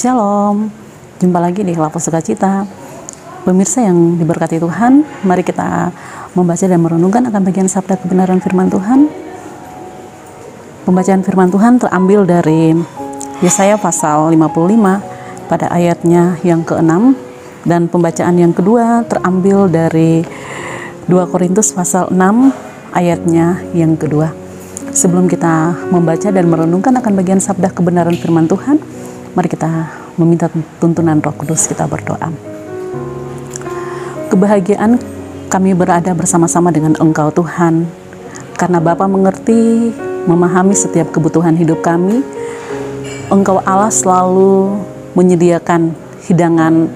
Shalom, jumpa lagi di Lapo Sukacita. Pemirsa yang diberkati Tuhan, mari kita membaca dan merenungkan akan bagian sabda kebenaran firman Tuhan. Pembacaan firman Tuhan terambil dari Yesaya pasal 55 pada ayatnya yang ke-6, dan pembacaan yang kedua terambil dari 2 Korintus pasal 6 ayatnya yang kedua. Sebelum kita membaca dan merenungkan akan bagian sabda kebenaran firman Tuhan, mari kita meminta tuntunan Roh Kudus. Kita berdoa. Kebahagiaan kami berada bersama-sama dengan Engkau Tuhan, karena Bapa mengerti, memahami setiap kebutuhan hidup kami. Engkau Allah selalu menyediakan hidangan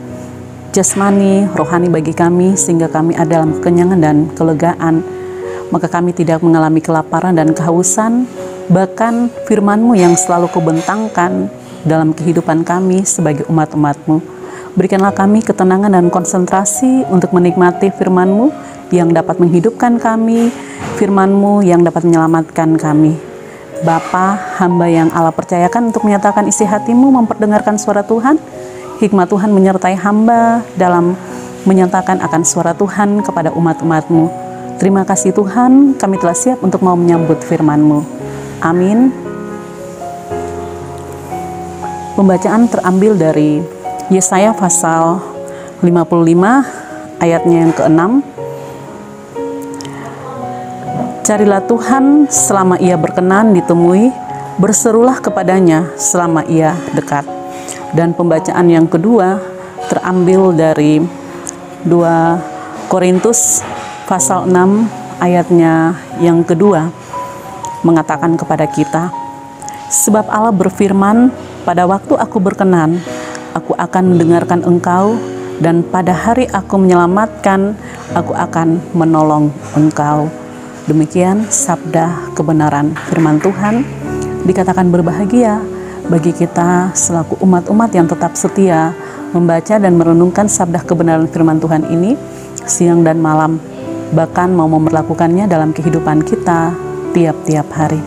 jasmani, rohani bagi kami, sehingga kami ada dalam kekenyangan dan kelegaan. Maka kami tidak mengalami kelaparan dan kehausan, bahkan firman-Mu yang selalu Kubentangkan dalam kehidupan kami sebagai umat-umat-Mu. Berikanlah kami ketenangan dan konsentrasi untuk menikmati firman-Mu yang dapat menghidupkan kami, firman-Mu yang dapat menyelamatkan kami. Bapa, hamba yang Allah percayakan untuk menyatakan isi hati-Mu, memperdengarkan suara Tuhan. Hikmat Tuhan menyertai hamba dalam menyatakan akan suara Tuhan kepada umat-umat-Mu. Terima kasih Tuhan, kami telah siap untuk mau menyambut firman-Mu. Amin. Pembacaan terambil dari Yesaya pasal 55 ayatnya yang ke-6. Carilah Tuhan selama Ia berkenan ditemui, berserulah kepadanya selama Ia dekat. Dan pembacaan yang kedua terambil dari 2 Korintus pasal 6 ayatnya yang kedua, mengatakan kepada kita, sebab Allah berfirman, pada waktu aku berkenan, aku akan mendengarkan engkau, dan pada hari aku menyelamatkan, aku akan menolong engkau. Demikian sabda kebenaran firman Tuhan. Dikatakan berbahagia bagi kita selaku umat-umat yang tetap setia membaca dan merenungkan sabda kebenaran firman Tuhan ini siang dan malam, bahkan mau memperlakukannya dalam kehidupan kita tiap-tiap hari.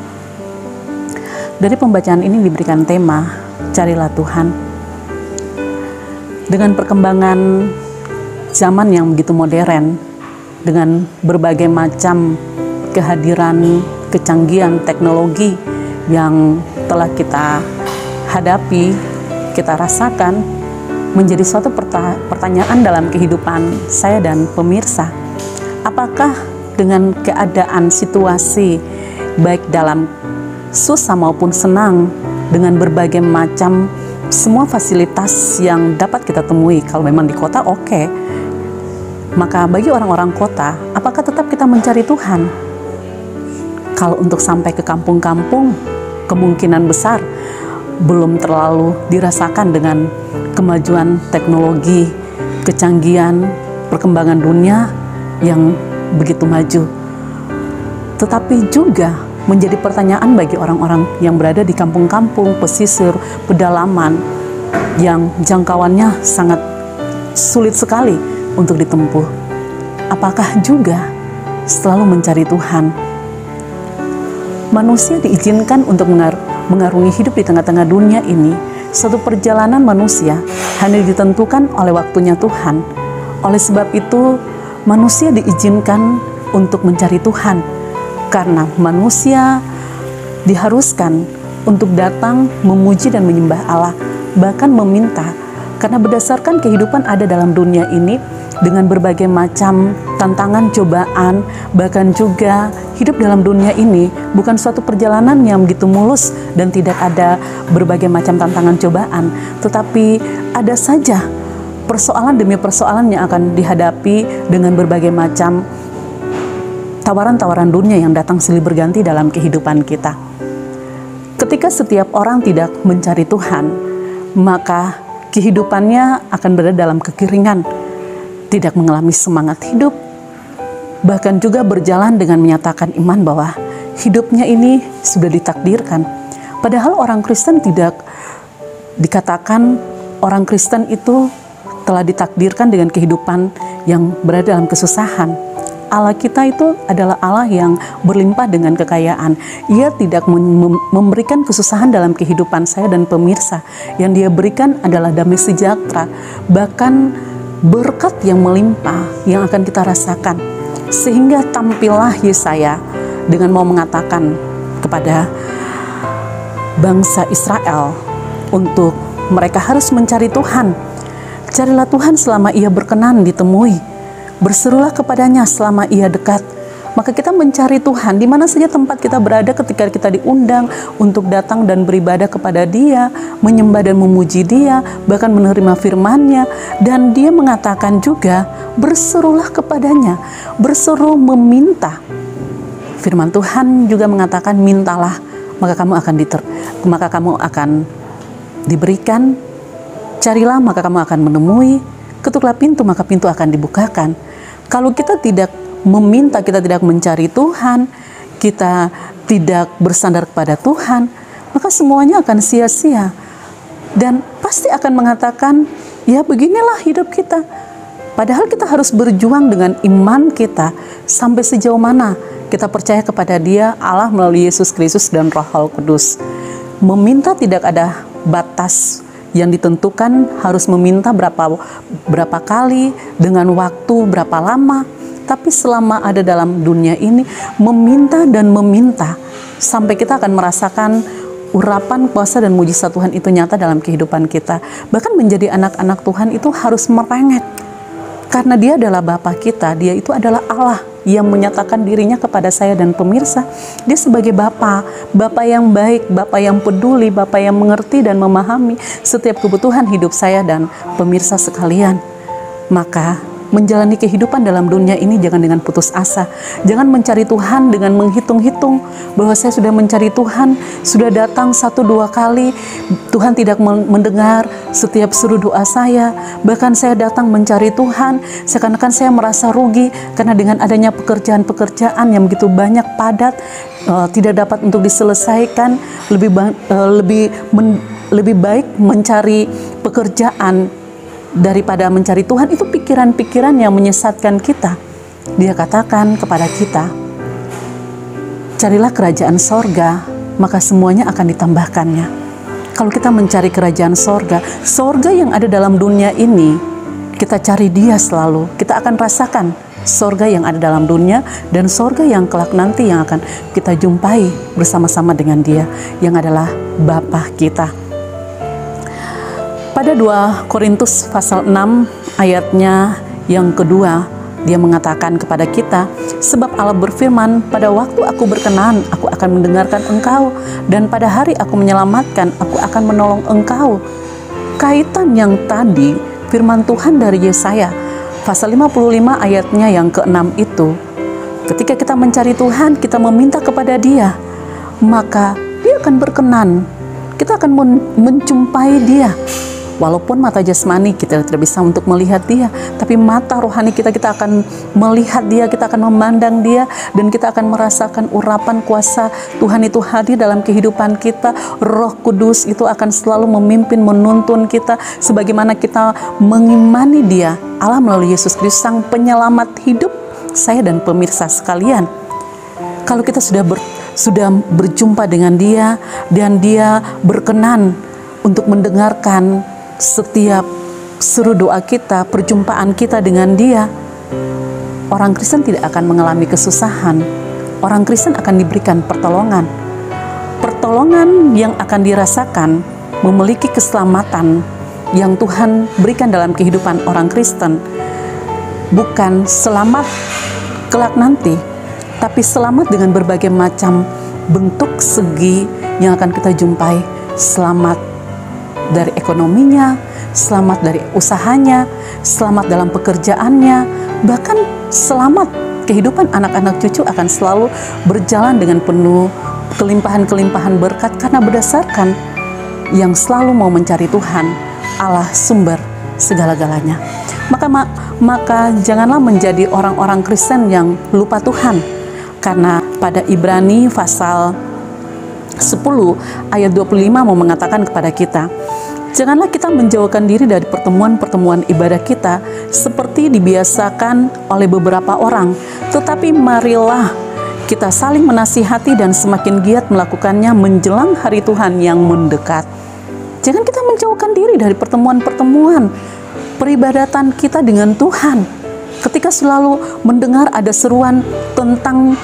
Dari pembacaan ini diberikan tema, carilah Tuhan. Dengan perkembangan zaman yang begitu modern, dengan berbagai macam kehadiran kecanggihan teknologi yang telah kita hadapi, kita rasakan, menjadi suatu pertanyaan dalam kehidupan saya dan pemirsa. Apakah dengan keadaan situasi baik dalam susah maupun senang, dengan berbagai macam semua fasilitas yang dapat kita temui, kalau memang di kota oke, maka bagi orang-orang kota, apakah tetap kita mencari Tuhan? Kalau untuk sampai ke kampung-kampung, kemungkinan besar belum terlalu dirasakan dengan kemajuan teknologi, kecanggihan, perkembangan dunia yang begitu maju. Tetapi juga menjadi pertanyaan bagi orang-orang yang berada di kampung-kampung, pesisir, pedalaman, yang jangkauannya sangat sulit sekali untuk ditempuh. Apakah juga selalu mencari Tuhan? Manusia diizinkan untuk mengarungi hidup di tengah-tengah dunia ini. Suatu perjalanan manusia hanya ditentukan oleh waktunya Tuhan. Oleh sebab itu, manusia diizinkan untuk mencari Tuhan, karena manusia diharuskan untuk datang memuji dan menyembah Allah, bahkan meminta, karena berdasarkan kehidupan ada dalam dunia ini dengan berbagai macam tantangan, cobaan, bahkan juga hidup dalam dunia ini bukan suatu perjalanan yang begitu mulus dan tidak ada berbagai macam tantangan, cobaan, tetapi ada saja persoalan demi persoalan yang akan dihadapi dengan berbagai macam tawaran-tawaran dunia yang datang silih berganti dalam kehidupan kita. Ketika setiap orang tidak mencari Tuhan, maka kehidupannya akan berada dalam kekeringan, tidak mengalami semangat hidup, bahkan juga berjalan dengan menyatakan iman bahwa hidupnya ini sudah ditakdirkan. Padahal orang Kristen tidak dikatakan orang Kristen itu telah ditakdirkan dengan kehidupan yang berada dalam kesusahan. Allah kita itu adalah Allah yang berlimpah dengan kekayaan. Ia tidak memberikan kesusahan dalam kehidupan saya dan pemirsa. Yang Dia berikan adalah damai sejahtera, bahkan berkat yang melimpah yang akan kita rasakan. Sehingga tampillah Yesaya dengan mau mengatakan kepada bangsa Israel untuk mereka harus mencari Tuhan. Carilah Tuhan selama Ia berkenan ditemui. Berserulah kepadanya selama Ia dekat. Maka kita mencari Tuhan di mana saja tempat kita berada ketika kita diundang untuk datang dan beribadah kepada Dia, menyembah dan memuji Dia, bahkan menerima firman-Nya. Dan Dia mengatakan juga, berserulah kepadanya, berseru meminta. Firman Tuhan juga mengatakan, mintalah, maka kamu akan diberikan, carilah maka kamu akan menemui, ketuklah pintu maka pintu akan dibukakan. Kalau kita tidak meminta, kita tidak mencari Tuhan, kita tidak bersandar kepada Tuhan, maka semuanya akan sia-sia. Dan pasti akan mengatakan, ya beginilah hidup kita. Padahal kita harus berjuang dengan iman kita sampai sejauh mana kita percaya kepada Dia, Allah melalui Yesus Kristus dan Roh Kudus. Meminta tidak ada batas yang ditentukan, harus meminta berapa kali, dengan waktu berapa lama. Tapi selama ada dalam dunia ini, meminta dan meminta sampai kita akan merasakan urapan kuasa dan mujizat Tuhan itu nyata dalam kehidupan kita. Bahkan menjadi anak-anak Tuhan itu harus merengek, karena Dia adalah Bapa kita. Dia itu adalah Allah yang menyatakan dirinya kepada saya dan pemirsa. Dia sebagai Bapa yang baik, Bapa yang peduli, Bapa yang mengerti dan memahami setiap kebutuhan hidup saya dan pemirsa sekalian. Maka menjalani kehidupan dalam dunia ini jangan dengan putus asa. Jangan mencari Tuhan dengan menghitung-hitung bahwa saya sudah mencari Tuhan, sudah datang 1-2 kali, Tuhan tidak mendengar setiap seru doa saya. Bahkan saya datang mencari Tuhan, seakan-akan saya merasa rugi karena dengan adanya pekerjaan-pekerjaan yang begitu banyak, padat, tidak dapat untuk diselesaikan. Lebih baik mencari pekerjaan daripada mencari Tuhan. Itu pikiran-pikiran yang menyesatkan kita. Dia katakan kepada kita, carilah kerajaan sorga, maka semuanya akan ditambahkannya. Kalau kita mencari kerajaan sorga yang ada dalam dunia ini, kita cari Dia selalu, kita akan rasakan sorga yang ada dalam dunia dan sorga yang kelak nanti yang akan kita jumpai bersama-sama dengan Dia, yang adalah Bapa kita. Pada 2 Korintus pasal 6 ayatnya yang kedua, Dia mengatakan kepada kita, sebab Allah berfirman, pada waktu aku berkenan, aku akan mendengarkan engkau, dan pada hari aku menyelamatkan, aku akan menolong engkau. Kaitan yang tadi, firman Tuhan dari Yesaya, pasal 55 ayatnya yang ke-6 itu, ketika kita mencari Tuhan, kita meminta kepada Dia, maka Dia akan berkenan, kita akan menjumpai Dia. Walaupun mata jasmani kita tidak bisa untuk melihat Dia, tapi mata rohani kita akan melihat Dia, kita akan memandang Dia, dan kita akan merasakan urapan kuasa Tuhan itu hadir dalam kehidupan kita. Roh Kudus itu akan selalu memimpin, menuntun kita, sebagaimana kita mengimani Dia, Allah melalui Yesus Kristus, Sang Penyelamat hidup saya dan pemirsa sekalian. Kalau kita sudah berjumpa dengan Dia, dan Dia berkenan untuk mendengarkan setiap seru doa kita, perjumpaan kita dengan Dia, orang Kristen tidak akan mengalami kesusahan. Orang Kristen akan diberikan pertolongan. Pertolongan yang akan dirasakan memiliki keselamatan yang Tuhan berikan dalam kehidupan orang Kristen. Bukan selamat kelak nanti, tapi selamat dengan berbagai macam bentuk segi yang akan kita jumpai. Selamat dari ekonominya, selamat dari usahanya, selamat dalam pekerjaannya, bahkan selamat kehidupan anak-anak cucu akan selalu berjalan dengan penuh kelimpahan-kelimpahan berkat, karena berdasarkan yang selalu mau mencari Tuhan, Allah sumber segala-galanya. Maka janganlah menjadi orang-orang Kristen yang lupa Tuhan, karena pada Ibrani pasal 10 ayat 25 mau mengatakan kepada kita, Janganlah kita menjauhkan diri dari pertemuan-pertemuan ibadah kita seperti dibiasakan oleh beberapa orang, tetapi marilah kita saling menasihati dan semakin giat melakukannya menjelang hari Tuhan yang mendekat. Jangan kita menjauhkan diri dari pertemuan-pertemuan peribadatan kita dengan Tuhan. Ketika selalu mendengar ada seruan tentang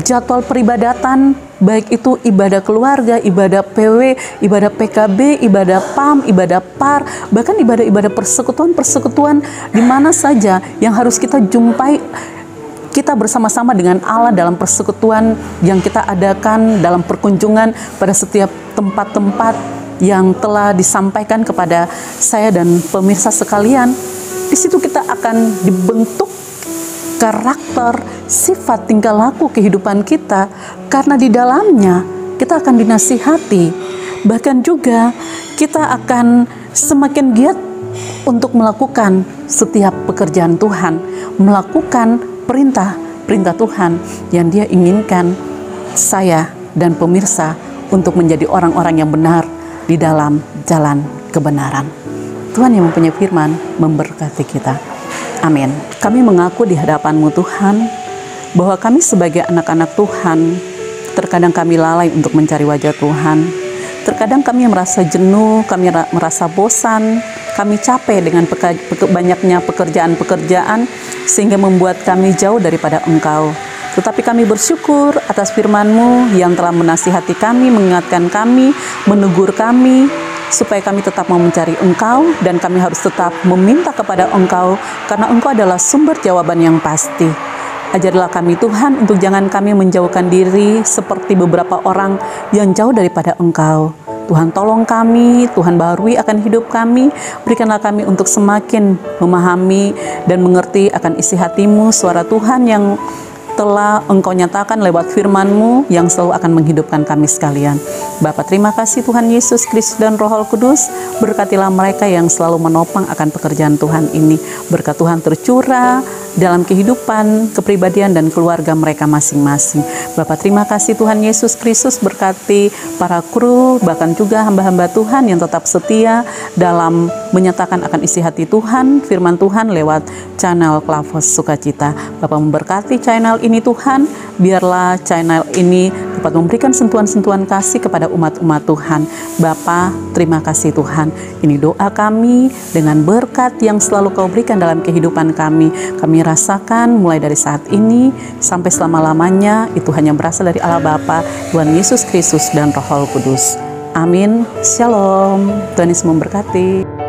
jadwal peribadatan, baik itu ibadah keluarga, ibadah PW, ibadah PKB, ibadah PAM, ibadah PAR, bahkan ibadah-ibadah persekutuan-persekutuan di mana saja yang harus kita jumpai, kita bersama-sama dengan Allah dalam persekutuan yang kita adakan, dalam perkunjungan pada setiap tempat-tempat yang telah disampaikan kepada saya dan pemirsa sekalian. Di situ kita akan dibentuk karakter, sifat, tingkah laku kehidupan kita, karena di dalamnya kita akan dinasihati. Bahkan juga kita akan semakin giat untuk melakukan setiap pekerjaan Tuhan, melakukan perintah Tuhan yang Dia inginkan saya dan pemirsa untuk menjadi orang-orang yang benar di dalam jalan kebenaran. Tuhan yang mempunyai firman memberkati kita. Amin. Kami mengaku di hadapan-Mu Tuhan, bahwa kami sebagai anak-anak Tuhan, terkadang kami lalai untuk mencari wajah Tuhan. Terkadang kami merasa jenuh, kami merasa bosan, kami capek dengan banyaknya pekerjaan-pekerjaan, sehingga membuat kami jauh daripada Engkau. Tetapi kami bersyukur atas firman-Mu yang telah menasihati kami, mengingatkan kami, menegur kami, supaya kami tetap mau mencari Engkau, dan kami harus tetap meminta kepada Engkau, karena Engkau adalah sumber jawaban yang pasti. Ajarlah kami Tuhan untuk jangan kami menjauhkan diri seperti beberapa orang yang jauh daripada Engkau. Tuhan tolong kami, Tuhan baharui akan hidup kami, berikanlah kami untuk semakin memahami dan mengerti akan isi hati-Mu, suara Tuhan yang telah Engkau nyatakan lewat firman-Mu yang selalu akan menghidupkan kami sekalian. Bapa, terima kasih Tuhan Yesus Kristus dan Roh Kudus, berkatilah mereka yang selalu menopang akan pekerjaan Tuhan ini. Berkat Tuhan tercurah dalam kehidupan, kepribadian, dan keluarga mereka masing-masing. Bapa, terima kasih Tuhan Yesus Kristus, berkati para kru, bahkan juga hamba-hamba Tuhan yang tetap setia dalam menyatakan akan isi hati Tuhan, firman Tuhan lewat channel Klavos Sukacita. Bapa, memberkati channel ini Tuhan, biarlah channel ini dapat memberikan sentuhan-sentuhan kasih kepada umat-umat Tuhan. Bapa, terima kasih Tuhan. Ini doa kami dengan berkat yang selalu Kau berikan dalam kehidupan kami. Kami rasakan mulai dari saat ini sampai selama-lamanya itu hanya berasal dari Allah Bapa, Tuhan Yesus Kristus, dan Roh Kudus. Amin. Shalom. Tuhan Yesus memberkati.